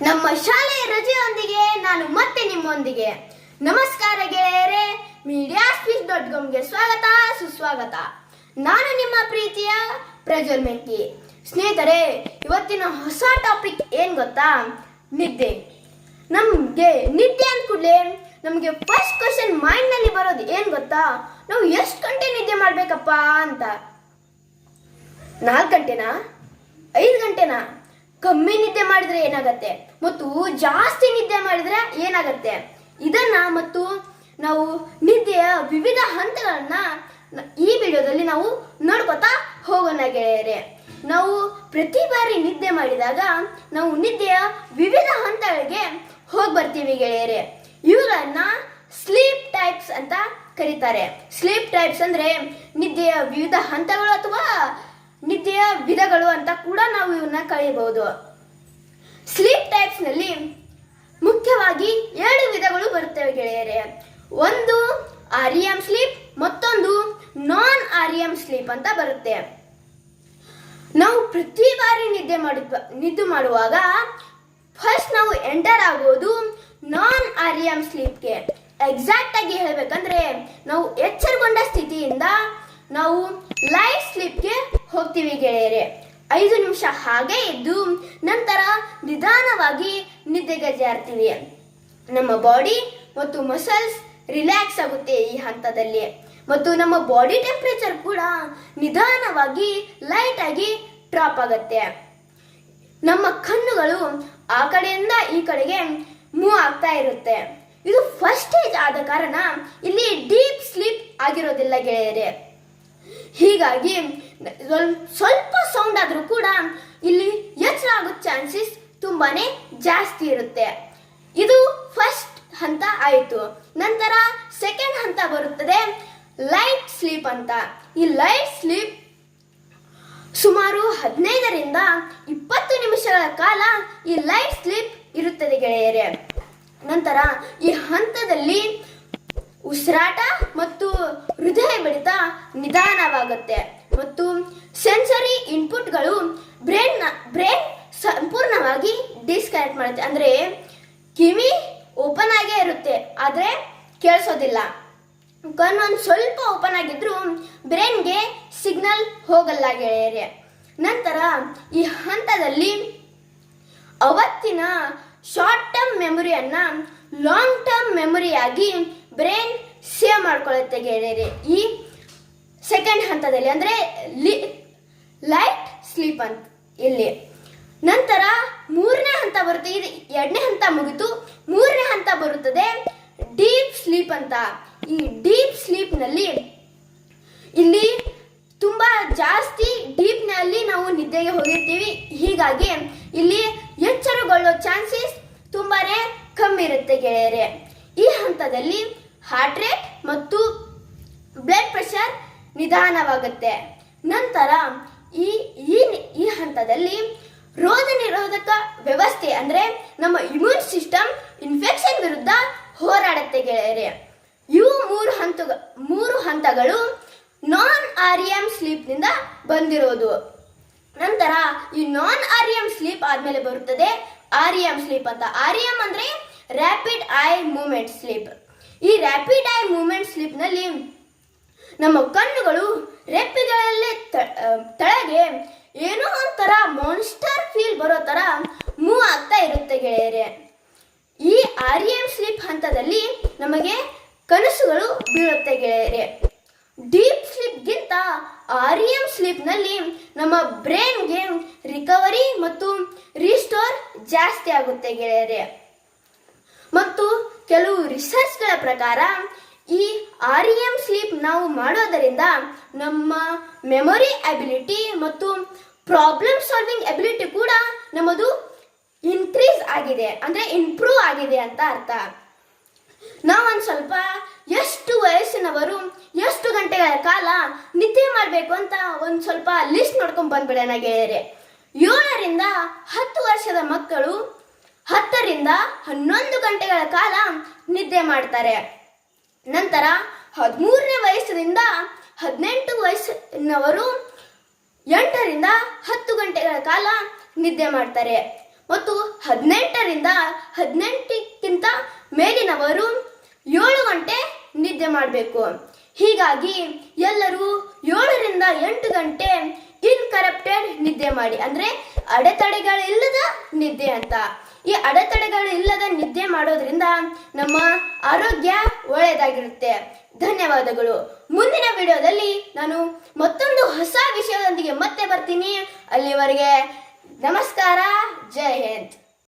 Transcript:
ನಮ್ಮ ಶಾಲೆಯ ರಜೆಯೊಂದಿಗೆ ನಾನು ಮತ್ತೆ ನಿಮ್ಮೊಂದಿಗೆ. ನಮಸ್ಕಾರ ಗೆಳೆಯರೇ, mediaspeech.comಗೆ ಸ್ವಾಗತ ಸುಸ್ವಾಗತ. ನಾನು ನಿಮ್ಮ ಪ್ರೀತಿಯ ಪ್ರಜ್ವಲ್ ಮೆಂಕಿ. ಸ್ನೇಹಿತರೆ, ಇವತ್ತಿನ ಹೊಸ ಟಾಪಿಕ್ ಏನ್ ಗೊತ್ತಾ? ನಿದ್ದೆ. ನಮ್ಗೆ ನಿದ್ದೆ ಅಂದ ಕೂಡಲೇ ನಮಗೆ ಫಸ್ಟ್ ಕ್ವಶನ್ ಮೈಂಡ್ ನಲ್ಲಿ ಬರೋದು ಏನ್ ಗೊತ್ತಾ? ನಾವು ಎಷ್ಟು ಗಂಟೆ ನಿದ್ದೆ ಮಾಡ್ಬೇಕಪ್ಪ ಅಂತ. 4 ಗಂಟೆನಾ? 5 ಗಂಟೆನಾ? ಕಮ್ಮಿ ನಿದ್ದೆ ಮಾಡಿದ್ರೆ ಏನಾಗತ್ತೆ ಮತ್ತು ಜಾಸ್ತಿ ನಿದ್ದೆ ಮಾಡಿದ್ರೆ ಏನಾಗತ್ತೆ, ಇದನ್ನ ಮತ್ತು ನಾವು ನಿದ್ದೆಯ ವಿವಿಧ ಹಂತಗಳನ್ನ ಈ ವಿಡಿಯೋದಲ್ಲಿ ನಾವು ನೋಡ್ಕೊತಾ ಹೋಗೋಣ ಗೆಳೆಯರೆ. ನಾವು ಪ್ರತಿ ಬಾರಿ ನಿದ್ದೆ ಮಾಡಿದಾಗ ನಾವು ನಿದ್ದೆಯ ವಿವಿಧ ಹಂತಗಳಿಗೆ ಹೋಗಿ ಬರ್ತೀವಿ ಗೆಳೆಯರೆ. ಇವುಗಳನ್ನ ಸ್ಲೀಪ್ ಟೈಪ್ಸ್ ಅಂತ ಕರೀತಾರೆ. ಸ್ಲೀಪ್ ಟೈಪ್ಸ್ ಅಂದ್ರೆ ನಿದ್ದೆಯ ವಿವಿಧ ಹಂತಗಳು ಅಥವಾ ನಿದ್ದೆಯ ವಿಧಗಳು ಅಂತ ಕೂಡ ನಾವು ಇವನ್ನ ಕರೆಯಬಹುದು. ಸ್ಲೀಪ್ ಟೈಪ್ಸ್ ನಲ್ಲಿ ಮುಖ್ಯವಾಗಿ 7 ವಿಧಗಳು ಬರುತ್ತವೆ ಗೆಳೆಯರೆ. ಒಂದು REM ಸ್ಲೀಪ್, ಮತ್ತೊಂದು ನಾನ್ REM ಸ್ಲೀಪ್ ಅಂತ ಬರುತ್ತೆ. ನಾವು ಪ್ರತಿ ಬಾರಿ ನಿದ್ದೆ ಮಾಡುವಾಗ ಫಸ್ಟ್ ನಾವು ಎಂಟರ್ ಆಗೋದು ನಾನ್ REM ಸ್ಲೀಪ್ಗೆ. ಎಕ್ಸಾಕ್ಟ್ ಆಗಿ ಹೇಳ್ಬೇಕಂದ್ರೆ ನಾವು ಎಚ್ಚರಗೊಂಡ ಸ್ಥಿತಿಯಿಂದ ನಾವು ಲೈಟ್ ಸ್ಲೀಪ್ಗೆ ಹೋಗ್ತೀವಿ ಗೆಳೆಯರೆ. 5 ನಿಮಿಷ ಹಾಗೆ ಇದ್ದು ನಂತರ ನಿಧಾನವಾಗಿ ನಿದ್ದೆಗೆ ಜಾರ್ತೀವಿ. ನಮ್ಮ ಬಾಡಿ ಮತ್ತು ಮಸಲ್ಸ್ ರಿಲ್ಯಾಕ್ಸ್ ಆಗುತ್ತೆ ಈ ಹಂತದಲ್ಲಿ, ಮತ್ತು ನಮ್ಮ ಬಾಡಿ ಟೆಂಪರೇಚರ್ ಕೂಡ ನಿಧಾನವಾಗಿ ಲೈಟ್ ಆಗಿ ಡ್ರಾಪ್ ಆಗುತ್ತೆ. ನಮ್ಮ ಕಣ್ಣುಗಳು ಆ ಕಡೆಯಿಂದ ಈ ಕಡೆಗೆ ಮೂವ್ ಆಗ್ತಾ ಇರುತ್ತೆ. ಇದು ಫಸ್ಟ್ ಸ್ಟೇಜ್ ಆದ ಕಾರಣ ಇಲ್ಲಿ ಡೀಪ್ ಸ್ಲೀಪ್ ಆಗಿರೋದಿಲ್ಲ ಗೆಳೆಯರೆ. ಹೀಗಾಗಿ ಸ್ವಲ್ಪ ಸೌಂಡ್ ಆದ್ರೂ ಕೂಡ ಇಲ್ಲಿ ಎಚ್ಚರ ಆಗೋ ಚಾನ್ಸಸ್ ತುಂಬಾನೇ ಜಾಸ್ತಿ ಇರುತ್ತೆ. ಇದು ಫಸ್ಟ್ ಹಂತ ಆಯಿತು. ನಂತರ ಸೆಕೆಂಡ್ ಹಂತ ಬರುತ್ತದೆ ಲೈಟ್ ಸ್ಲೀಪ್ ಅಂತ. ಈ ಲೈಟ್ ಸ್ಲೀಪ್ ಸುಮಾರು 15ರಿಂದ 20 ನಿಮಿಷಗಳ ಕಾಲ ಈ ಲೈಟ್ ಸ್ಲೀಪ್ ಇರುತ್ತದೆ ಗೆಳೆಯರೆ. ನಂತರ ಈ ಹಂತದಲ್ಲಿ ಉಸಿರಾಟ ಮತ್ತು ಹೃದಯ ಬಡಿತ ನಿಧಾನವಾಗುತ್ತೆ ಮತ್ತು ಸೆನ್ಸರಿ ಇನ್ಪುಟ್ಗಳು ಬ್ರೇನ್ ಸಂಪೂರ್ಣವಾಗಿ ಡಿಸ್ಕನೆಕ್ಟ್ ಮಾಡುತ್ತೆ. ಅಂದ್ರೆ ಕಿವಿ ಓಪನ್ ಆಗೇ ಇರುತ್ತೆ ಆದ್ರೆ ಕೇಳಿಸೋದಿಲ್ಲ. ಕಣ್ಣೊಂದು ಸ್ವಲ್ಪ ಓಪನ್ ಆಗಿದ್ರು ಬ್ರೇನ್ಗೆ ಸಿಗ್ನಲ್ ಹೋಗಲ್ಲ ಗೆಳೆಯರೆ. ನಂತರ ಈ ಹಂತದಲ್ಲಿ ಅವತ್ತಿನ ಶಾರ್ಟ್ ಟರ್ಮ್ ಮೆಮೊರಿಯನ್ನ ಲಾಂಗ್ ಟರ್ಮ್ ಮೆಮೊರಿಯಾಗಿ ಬ್ರೈನ್ ಸೇವ್ ಮಾಡ್ಕೊಳ್ಳುತ್ತೆ ಗೆಳೆಯರೆ ಈ ಸೆಕೆಂಡ್ ಹಂತದಲ್ಲಿ, ಅಂದ್ರೆ ಲೈಟ್ ಸ್ಲೀಪ್ ಅಂತ ಇಲ್ಲಿ. ನಂತರ 3ನೇ ಹಂತ ಬರುತ್ತೆ. ಇದು 2ನೇ ಹಂತ ಮುಗಿತು. 3ನೇ ಹಂತ ಬರುತ್ತದೆ ಡೀಪ್ ಸ್ಲೀಪ್ ಅಂತ. ಈ ಡೀಪ್ ಸ್ಲೀಪ್ ನಲ್ಲಿ ಇಲ್ಲಿ ತುಂಬಾ ಜಾಸ್ತಿ ಡೀಪ್ ನಲ್ಲಿ ನಾವು ನಿದ್ದೆಗೆ ಹೋಗಿರ್ತೀವಿ. ಹೀಗಾಗಿ ಇಲ್ಲಿ ಎಚ್ಚರಗೊಳ್ಳೋ ಚಾನ್ಸಸ್ ತುಂಬಾನೇ ಕಮ್ಮಿ ಇರುತ್ತೆ ಗೆಳೆಯರೆ. ಈ ಹಂತದಲ್ಲಿ ಹಾರ್ಟ್ ರೇಟ್ ಮತ್ತು ಬ್ಲಡ್ ಪ್ರೆಷರ್ ನಿಧಾನವಾಗುತ್ತೆ. ನಂತರ ಈ ಹಂತದಲ್ಲಿ ರೋಗ ನಿರೋಧಕ ವ್ಯವಸ್ಥೆ ಅಂದ್ರೆ ನಮ್ಮ ಇಮ್ಯೂನ್ ಸಿಸ್ಟಮ್ ಇನ್ಫೆಕ್ಷನ್ ವಿರುದ್ಧ ಹೋರಾಡುತ್ತೆ ಗೆಳೆಯರೆ. ಇವು 3 ಹಂತಗಳು ನಾನ್ REM ಸ್ಲೀಪ್ ನಿಂದ ಬಂದಿರೋದು. ನಂತರ ಈ ನಾನ್ REM ಸ್ಲೀಪ್ ಆದ್ಮೇಲೆ ಬರುತ್ತದೆ REM ಸ್ಲೀಪ್ ಅಂತ. REM ಅಂದ್ರೆ ರ್ಯಾಪಿಡ್ ಐ ಮೂವ್ಮೆಂಟ್ ಸ್ಲೀಪ್. ಈ ರ್ಯಾಪಿಡ್ ಐ ಮೂವ್ಮೆಂಟ್ ಸ್ಲೀಪ್ ನಲ್ಲಿ ನಮ್ಮ ಕಣ್ಣುಗಳು ರೆಪ್ಪೆಗಳಲ್ಲೇ ತೆಳಗೆ ಏನೋ ಒಂಥರ ಮಾನ್ಸ್ಟರ್ ಫೀಲ್ ಬರೋ ತರ ಮೂವ್ ಆಗ್ತಾ ಇರುತ್ತೆ ಗೆಳೆಯರೆ. ಈ REM ಸ್ಲೀಪ್ ಹಂತದಲ್ಲಿ ನಮಗೆ ಕನಸುಗಳು ಬೀಳುತ್ತೆ ಗೆಳೆಯರೆ. ಡೀಪ್ ಸ್ಲೀಪ್ಗಿಂತ REM ಸ್ಲೀಪ್ ನಲ್ಲಿ ನಮ್ಮ ಬ್ರೈನ್ಗೆ ರಿಕವರಿ ಮತ್ತು ರಿಸ್ಟೋರ್ ಜಾಸ್ತಿ ಆಗುತ್ತೆ ಗೆಳೆಯರೆ. ಮತ್ತು ಕೆಲವು ರಿಸರ್ಚ್ಗಳ ಪ್ರಕಾರ ಈ REM ಸ್ಲೀಪ್ ನಾವು ಮಾಡೋದರಿಂದ ನಮ್ಮ ಮೆಮೊರಿ ಅಬಿಲಿಟಿ ಮತ್ತು ಪ್ರಾಬ್ಲಮ್ ಸಾಲ್ವಿಂಗ್ ಅಬಿಲಿಟಿ ಕೂಡ ನಮ್ಮದು ಇನ್ಕ್ರೀಸ್ ಆಗಿದೆ, ಅಂದ್ರೆ ಇಂಪ್ರೂವ್ ಆಗಿದೆ ಅಂತ ಅರ್ಥ. ನಾವೊಂದು ಸ್ವಲ್ಪ ಎಷ್ಟು ವಯಸ್ಸಿನವರು ಎಷ್ಟು ಗಂಟೆಗಳ ಕಾಲ ನಿದ್ದೆ ಮಾಡಬೇಕು ಅಂತ ಒಂದು ಸ್ವಲ್ಪ ಲಿಸ್ಟ್ ನೋಡ್ಕೊಂಡು ಬಂದ್ಬಿಡೋಣ ಗೆಳೆಯರೆ. 7ರಿಂದ 10 ವರ್ಷದ ಮಕ್ಕಳು 10ರಿಂದ 11 ಗಂಟೆಗಳ ಕಾಲ ನಿದ್ದೆ ಮಾಡ್ತಾರೆ. ನಂತರ 13ನೇ ವಯಸ್ಸಿನಿಂದ 18 ವಯಸ್ಸಿನವರು 8ರಿಂದ 10 ಗಂಟೆಗಳ ಕಾಲ ನಿದ್ದೆ ಮಾಡ್ತಾರೆ. ಮತ್ತು 18ರಿಂದ 18ಕ್ಕಿಂತ ಮೇಲಿನವರು 7 ಗಂಟೆ ನಿದ್ದೆ ಮಾಡಬೇಕು. ಹೀಗಾಗಿ ಎಲ್ಲರೂ 7ರಿಂದ 8 ಗಂಟೆ ಇನ್ಕರಪ್ಟೆಡ್ ನಿದ್ದೆ ಮಾಡಿ, ಅಂದ್ರೆ ಅಡೆತಡೆಗಳಿಲ್ಲದ ನಿದ್ದೆ ಅಂತ. ಈ ಅಡೆತಡೆಗಳಿಲ್ಲದ ನಿದ್ದೆ ಮಾಡೋದ್ರಿಂದ ನಮ್ಮ ಆರೋಗ್ಯ ಒಳ್ಳೆಯದಾಗಿರುತ್ತೆ. ಧನ್ಯವಾದಗಳು. ಮುಂದಿನ ವಿಡಿಯೋದಲ್ಲಿ ನಾನು ಮತ್ತೊಂದು ಹೊಸ ವಿಷಯದೊಂದಿಗೆ ಮತ್ತೆ ಬರ್ತೀನಿ. ಅಲ್ಲಿವರೆಗೆ ನಮಸ್ಕಾರ. ಜೈ ಹಿಂದ್.